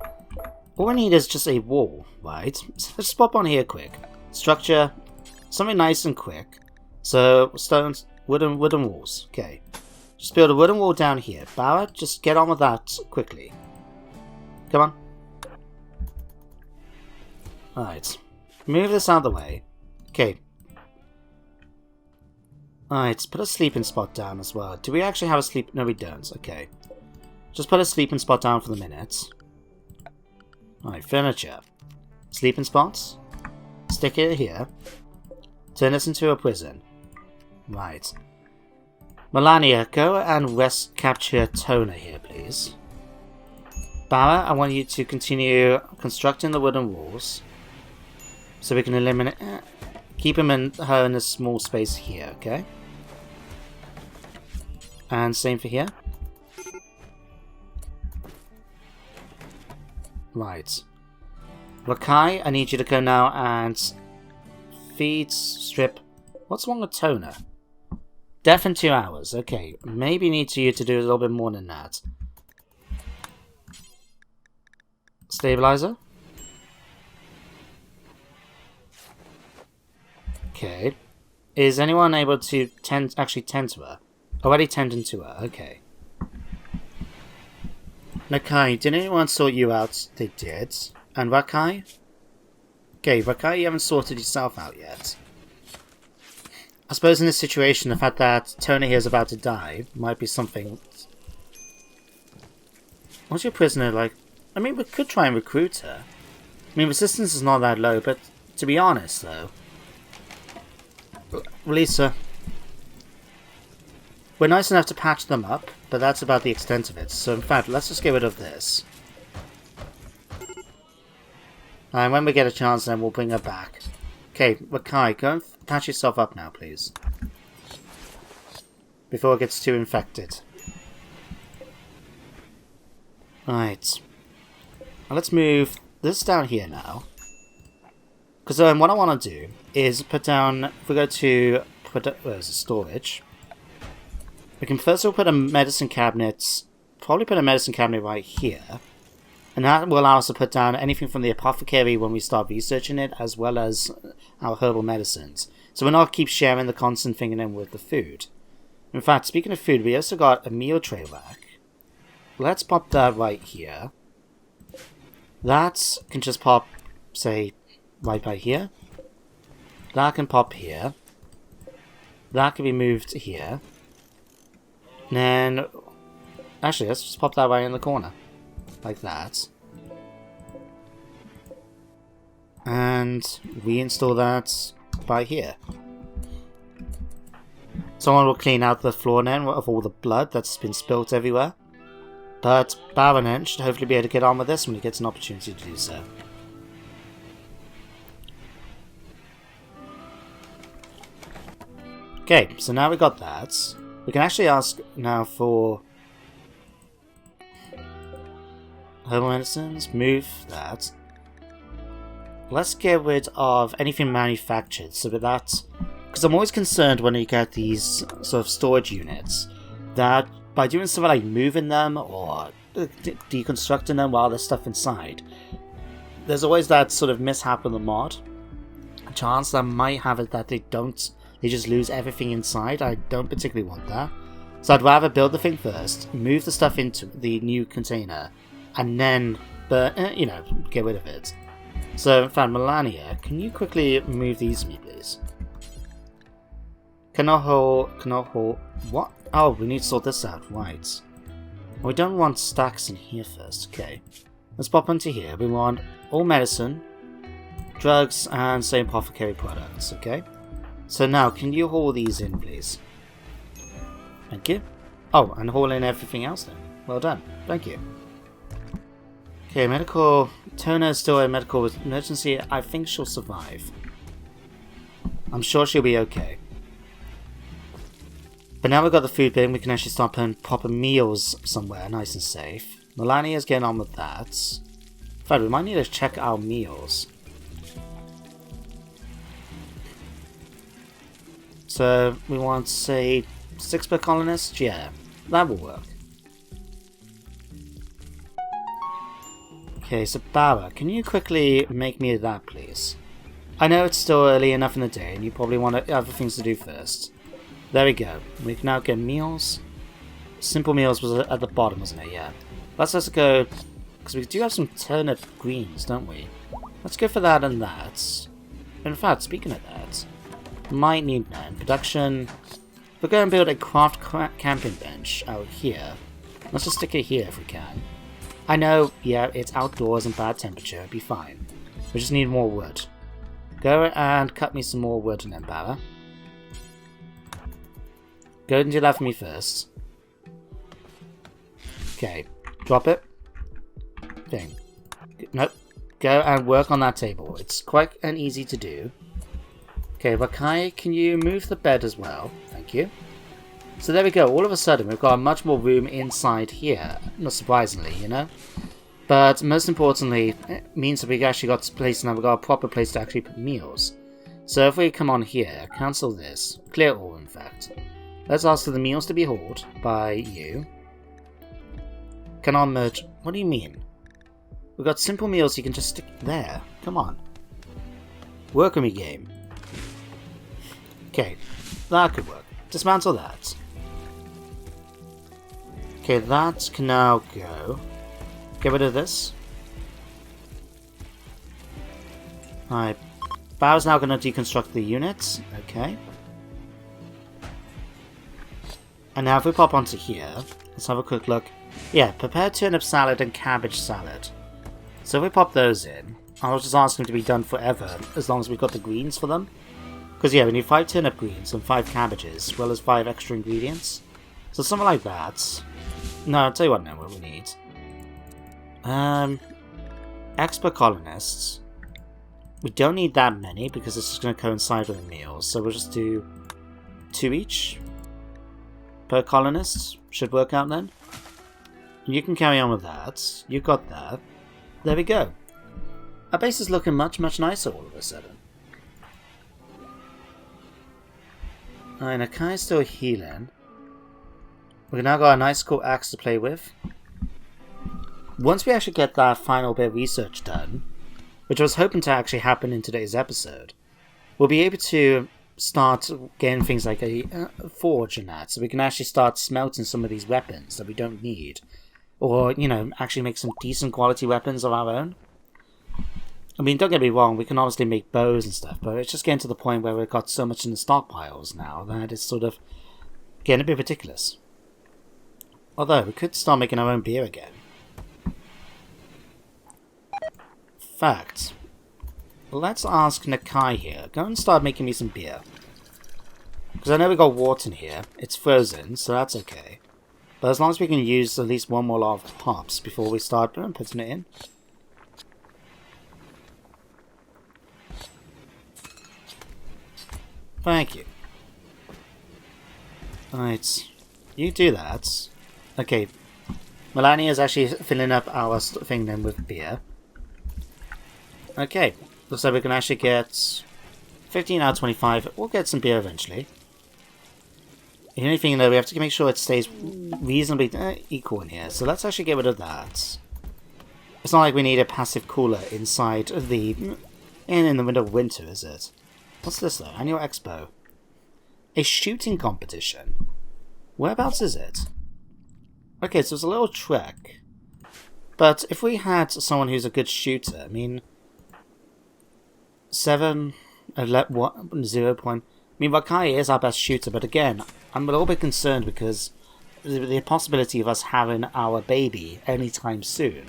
All I need is just a wall, right? So let's pop on here quick. Structure, something nice and quick. So, stones, wooden walls. Okay. Just build a wooden wall down here. Bauer, just get on with that quickly. Come on. Alright. Move this out of the way. Okay. Alright, put a sleeping spot down as well. Do we actually have a sleep? No, we don't. Okay. Just put a sleeping spot down for the minute. Alright, furniture. Sleeping spots. Stick it here. Turn this into a prison. Right. Melania, go and capture Toner here, please. Bauer, I want you to continue constructing the wooden walls. So we can eliminate... keep him and her in a small space here, okay? And same for here. Right. Rakai, I need you to go now and feed, strip. What's wrong with Toner? Death in 2 hours. Okay, maybe need you to do a little bit more than that. Stabilizer. Okay. Is anyone able to actually tend to her? Already tending to her. Okay. Nakai, did anyone sort you out? They did. And Rakai? Okay, Rakai, you haven't sorted yourself out yet. I suppose in this situation, the fact that Tony here is about to die might be something. What's your prisoner like? I mean, we could try and recruit her. I mean, resistance is not that low, but to be honest, though... Release her. We're nice enough to patch them up, but that's about the extent of it. So, in fact, let's just get rid of this. And when we get a chance, then we'll bring her back. Okay, Rakai, go and patch yourself up now, please. Before it gets too infected. Right. Now let's move this down here now. Because what I want to do is put down... If we go to... Where's the storage? We can first of all put a medicine cabinet... Probably put a medicine cabinet right here. And that will allow us to put down anything from the apothecary when we start researching it, as well as our herbal medicines. So we're not keep sharing the constant thing in with the food. In fact, speaking of food, we also got a meal tray rack. Let's pop that right here. That can just pop, say, right by here. That can pop here. That can be moved here. And then... Actually, let's just pop that right in the corner. Like that. And reinstall that by here. Someone will clean out the floor then of all the blood that's been spilt everywhere. But Baron should hopefully be able to get on with this when he gets an opportunity to do so. Okay, so now we got that. We can actually ask now for... Herbal medicines, move that. Let's get rid of anything manufactured, so with that, because I'm always concerned when you get these sort of storage units, that by doing something like moving them or deconstructing them while there's stuff inside, there's always that sort of mishap in the mod. A chance that might have it that they just lose everything inside. I don't particularly want that. So I'd rather build the thing first, move the stuff into the new container, and then, get rid of it. So, in fact, Melania, can you quickly move these for me, please? Cannot hold, what? Oh, we need to sort this out, right. We don't want stacks in here first, okay. Let's pop onto here. We want all medicine, drugs, and say apothecary products, okay? So now, can you haul these in, please? Thank you. Oh, and haul in everything else then. Well done. Thank you. Okay, medical... Turner is still a medical emergency. I think she'll survive. I'm sure she'll be okay. But now we've got the food bin, we can actually start putting proper meals somewhere nice and safe. Melania's getting on with that. In fact, we might need to check our meals. So, we want, say, 6 per colonist? Yeah, that will work. Okay, so Bauer, can you quickly make me that, please? I know it's still early enough in the day, and you probably want other things to do first. There we go. We can now get meals. Simple meals was at the bottom, wasn't it? Yeah. Let's just go, because we do have some turnip greens, don't we? Let's go for that and that. In fact, speaking of that, might need that in production. We're going to build a craft camping bench out here. Let's just stick it here if we can. I know, yeah, it's outdoors and bad temperature, it'll be fine. We just need more wood. Go and cut me some more wood and then Bauer. Go ahead and do that for me first. Okay, drop it. Thing. Nope. Go and work on that table. It's quite and easy to do. Okay, Wakai, can you move the bed as well? Thank you. So there we go, all of a sudden we've got much more room inside here. Not surprisingly, you know? But most importantly, it means that we've actually got a place now, we've got a proper place to actually put meals. So if we come on here, cancel this, clear all in fact. Let's ask for the meals to be hauled by you. Cannot merge, what do you mean? We've got simple meals you can just stick there, come on. Work with me game. Okay, that could work. Dismantle that. Okay, that can now go. Get rid of this. Alright. Bauer's now going to deconstruct the units. Okay. And now if we pop onto here, let's have a quick look. Yeah, prepare turnip salad and cabbage salad. So if we pop those in, I'll just ask them to be done forever, as long as we've got the greens for them. Because yeah, we need 5 turnip greens and 5 cabbages, as well as 5 extra ingredients. So something like that. No, I'll tell you what now, what we need. Expert colonists. We don't need that many, because it's just going to coincide with the meals. So we'll just do 2 each. Per colonist. Should work out then. You can carry on with that. You've got that. There we go. Our base is looking much, much nicer all of a sudden. Alright, Nakai's still healing. We've now got a nice cool axe to play with. Once we actually get that final bit of research done, which I was hoping to actually happen in today's episode, we'll be able to start getting things like a forge and that, so we can actually start smelting some of these weapons that we don't need. Or, you know, actually make some decent quality weapons of our own. I mean, don't get me wrong, we can obviously make bows and stuff, but it's just getting to the point where we've got so much in the stockpiles now that it's sort of getting a bit ridiculous. Although, we could start making our own beer again. Fact. Let's ask Nakai here. Go and start making me some beer. Because I know we got water in here. It's frozen, so that's okay. But as long as we can use at least one more lot of hops before we start putting it in. Thank you. Right. You do that. Okay. Melania is actually filling up our thing then with beer. Okay, looks like we can actually get 15 out of 25. We'll get some beer eventually. The only thing though, we have to make sure it stays reasonably equal in here. So let's actually get rid of that. It's not like we need a passive cooler inside the... in the middle of winter, is it? What's this though? Annual Expo. A shooting competition. Whereabouts is it? Okay, so it's a little trek. But if we had someone who's a good shooter, I mean... 7... 11, what, 0 point... I mean, Wakai is our best shooter, but again, I'm a little bit concerned because the possibility of us having our baby anytime soon.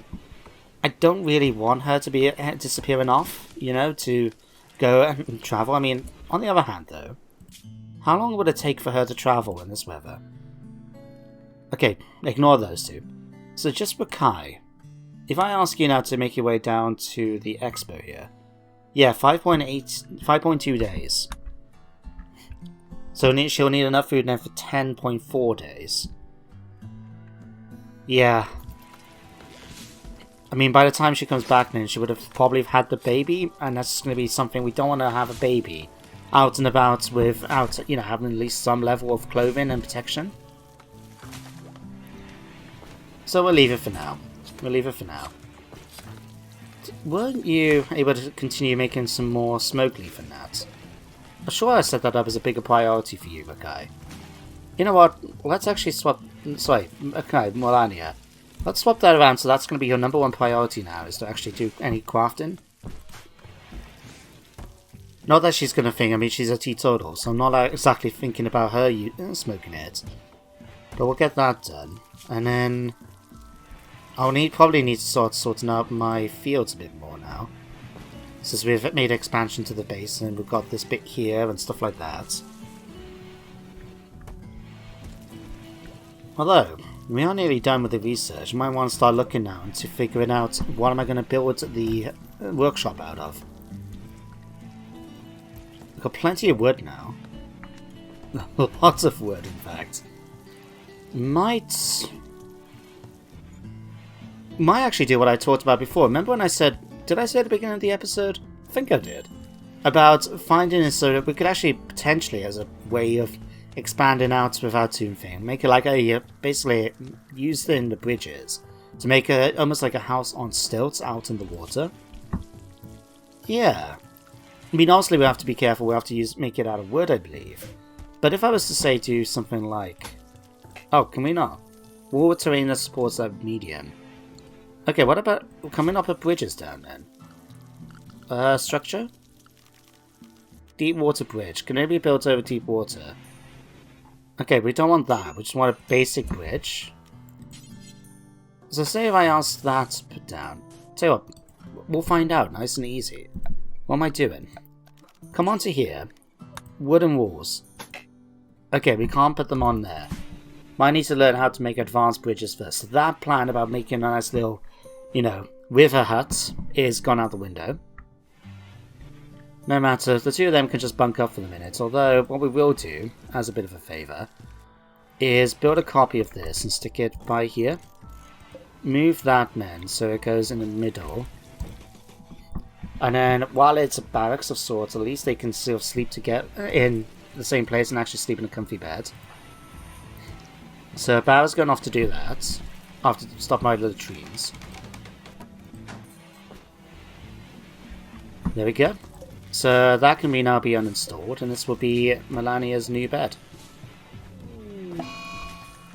I don't really want her to be disappearing off, you know, to go and travel. I mean, on the other hand, though, how long would it take for her to travel in this weather? Okay, ignore those two. So just for Kai, if I ask you now to make your way down to the expo here, yeah, 5.2 days. So she'll need enough food now for 10.4 days. Yeah. I mean, by the time she comes back then, she would have probably had the baby, and that's going to be something we don't want to have a baby out and about without, you know, having at least some level of clothing and protection. So we'll leave it for now. Weren't you able to continue making some more smoke leaf in that? I'm sure I set that up as a bigger priority for you, Makai. You know what? Let's actually swap... Sorry, Makai, Melania. Let's swap that around, so that's going to be your number one priority now, is to actually do any crafting. Not that she's going to think, I mean, she's a teetotal, so I'm not exactly thinking about her smoking it. But we'll get that done. And then... I'll probably need to start sorting out my fields a bit more now. Since we've made expansion to the base and we've got this bit here and stuff like that. Although, we are nearly done with the research. You might want to start looking now into figuring out what am I going to build the workshop out of. We've got plenty of wood now. Lots of wood, in fact. Might actually do what I talked about before. Remember when I said... Did I say at the beginning of the episode? I think I did. About finding it so that we could actually potentially, as a way of expanding out with our tomb thing, make it like a... basically use it in the bridges to make it almost like a house on stilts out in the water. Yeah. I mean, obviously we have to be careful. We have to make it out of wood, I believe. But if I was to say do something like... Oh, can we not? Wall terrain that supports that medium. Okay, what about coming up with bridges down then? Structure? Deep water bridge. Can it be built over deep water? Okay, we don't want that. We just want a basic bridge. So say if I ask that to put down. Tell you what, we'll find out nice and easy. What am I doing? Come onto here. Wooden walls. Okay, we can't put them on there. Might need to learn how to make advanced bridges first. So that plan about making a nice little... you know, river hut is gone out the window. No matter, the two of them can just bunk up for the minute, although what we will do, as a bit of a favour, is build a copy of this and stick it by here. Move that then, so it goes in the middle. And then, while it's a barracks of sorts, at least they can still sleep together in the same place and actually sleep in a comfy bed. So Barra's going off to do that, after stop my little trees. There we go. So that can now be uninstalled, and this will be Melania's new bed.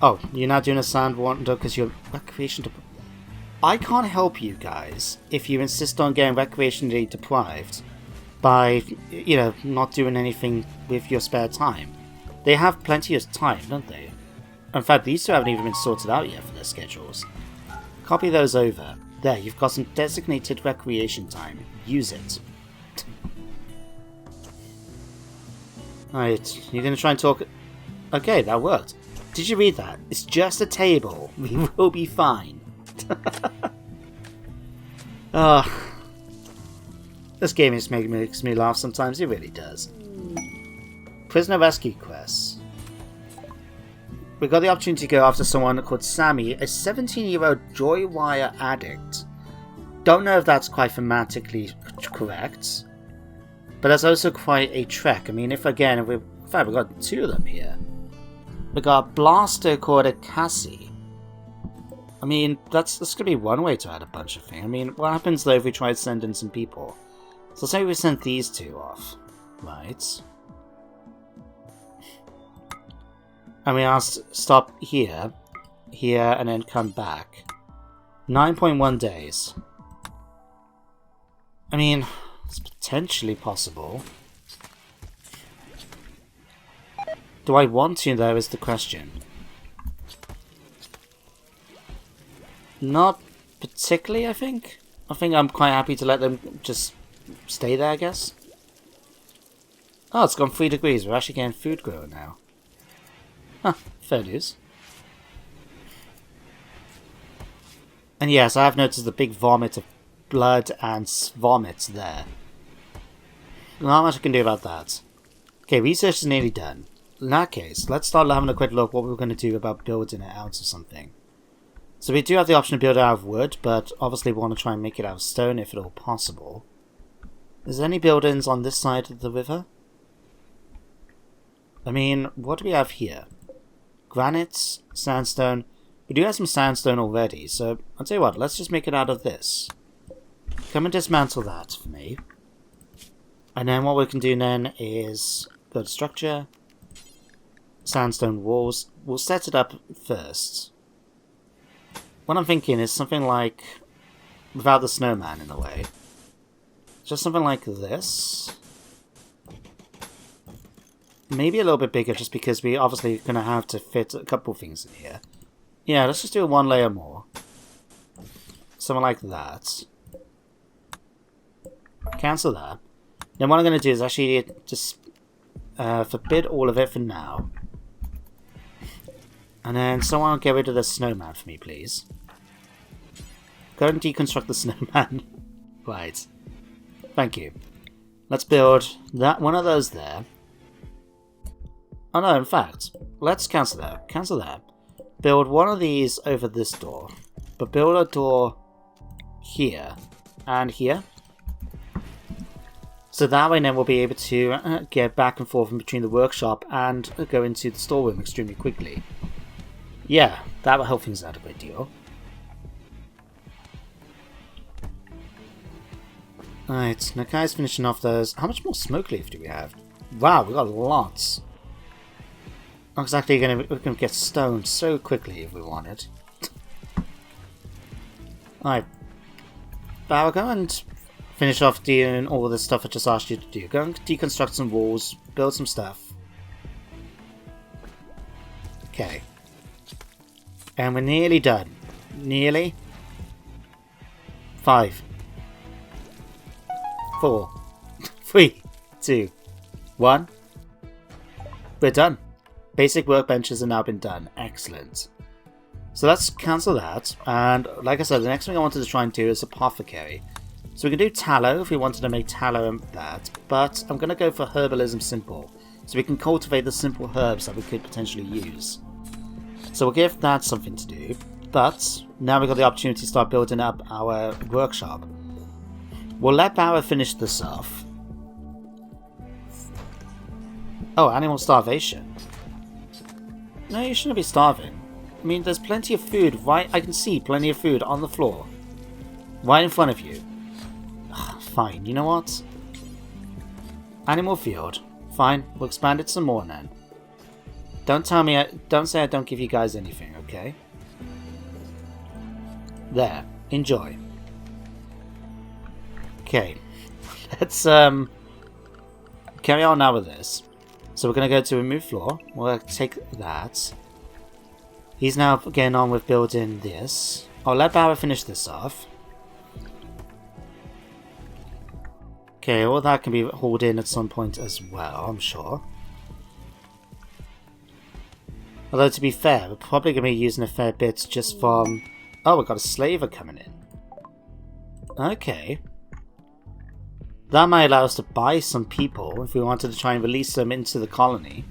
Oh, you're now doing a sand wonder because you're recreation deprived. I can't help you guys if you insist on getting recreationally deprived by, you know, not doing anything with your spare time. They have plenty of time, don't they? In fact, these two haven't even been sorted out yet for their schedules. Copy those over. There, you've got some designated recreation time. Use it. Right, you're going to try and talk... Okay, that worked. Did you read that? It's just a table. We will be fine. This game just makes me laugh sometimes. It really does. Prisoner rescue quests. we got the opportunity to go after someone called Sammy, a 17-year-old joywire addict. Don't know if that's quite thematically correct, but that's also quite a trek. I mean, in fact, we got two of them here. We got a blaster called a Cassie. I mean, that's gonna be one way to add a bunch of things. I mean, what happens though if we try to send in some people? So say we sent these two off, right? And we asked stop here, and then come back. 9.1 days. I mean, it's potentially possible. Do I want to, though, is the question. Not particularly, I think. I think I'm quite happy to let them just stay there, I guess. Oh, it's gone 3 degrees. We're actually getting food growing now. Huh, fair news. And yes, I have noticed the big vomit of blood and vomit there. Not much I can do about that. Okay, research is nearly done. In that case, let's start having a quick look what we're going to do about building it out of something. So we do have the option to build it out of wood, but obviously we want to try and make it out of stone if at all possible. Is there any buildings on this side of the river? I mean, what do we have here? Granite, sandstone. We do have some sandstone already, so I'll tell you what, let's just make it out of this. Come and dismantle that for me. And then what we can do then is build a structure. Sandstone walls. We'll set it up first. What I'm thinking is something like, without the snowman in the way, just something like this. Maybe a little bit bigger just because we obviously going to have to fit a couple things in here. Yeah, let's just do one layer more. Something like that. Cancel that. Then what I'm going to do is actually just forbid all of it for now. And then someone get rid of the snowman for me, please. Go and deconstruct the snowman. Right. Thank you. Let's build that one of those there. Oh no, in fact, let's cancel that. Cancel that. Build one of these over this door. But build a door here and here. So that way then we'll be able to get back and forth in between the workshop and go into the storeroom extremely quickly. Yeah, that will help things out a great deal. Alright, Nakai's finishing off those. How much more smoke leaf do we have? Wow, we got lots. Not exactly we can get stoned so quickly if we wanted. Alright. Bow, go and finish off doing all the stuff I just asked you to do. Go and deconstruct some walls, build some stuff. Okay. And we're nearly done. Nearly. 5. 4. 3. 2. 1. We're done. Basic workbenches have now been done. Excellent. So let's cancel that. And like I said, the next thing I wanted to try and do is apothecary. So we can do tallow if we wanted to make tallow and that. But I'm going to go for herbalism simple. So we can cultivate the simple herbs that we could potentially use. So we'll give that something to do. But now we've got the opportunity to start building up our workshop. We'll let Bauer finish this off. Oh, animal starvation. No, you shouldn't be starving. I mean, there's plenty of food right... I can see plenty of food on the floor. Right in front of you. Ugh, fine, you know what? Animal field. Fine, we'll expand it some more then. Don't tell me... Don't say I don't give you guys anything, okay? There. Enjoy. Okay. Let's, carry on now with this. So we're going to go to remove floor. We'll take that. He's now getting on with building this. I'll let Bauer finish this off. Okay, all that can be hauled in at some point as well, I'm sure. Although to be fair, we're probably going to be using a fair bit just from... Oh, we've got a slaver coming in. Okay. That might allow us to buy some people if we wanted to try and release them into the colony.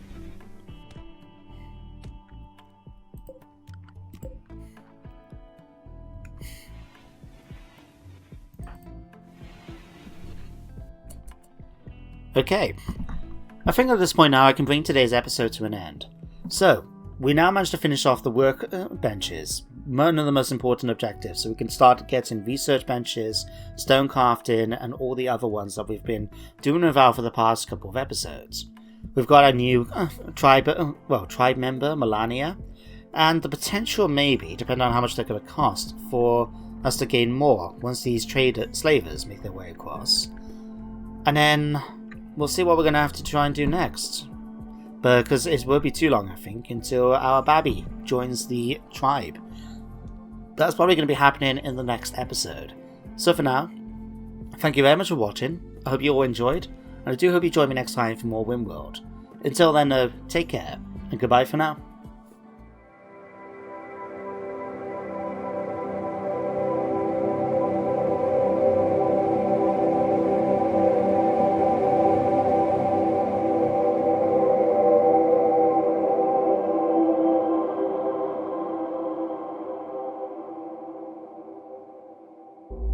Okay, I think at this point now I can bring today's episode to an end. So, we now managed to finish off the work benches, one of the most important objectives, so we can start getting research benches, stone crafting, and all the other ones that we've been doing without for the past couple of episodes. We've got our new tribe member, Melania, and the potential maybe, depending on how much they're going to cost, for us to gain more once these slavers make their way across. And then we'll see what we're going to have to try and do next. Because it won't be too long, I think, until our Babby joins the tribe. That's probably going to be happening in the next episode. So for now, thank you very much for watching. I hope you all enjoyed, and I do hope you join me next time for more RimWorld. Until then, take care, and goodbye for now.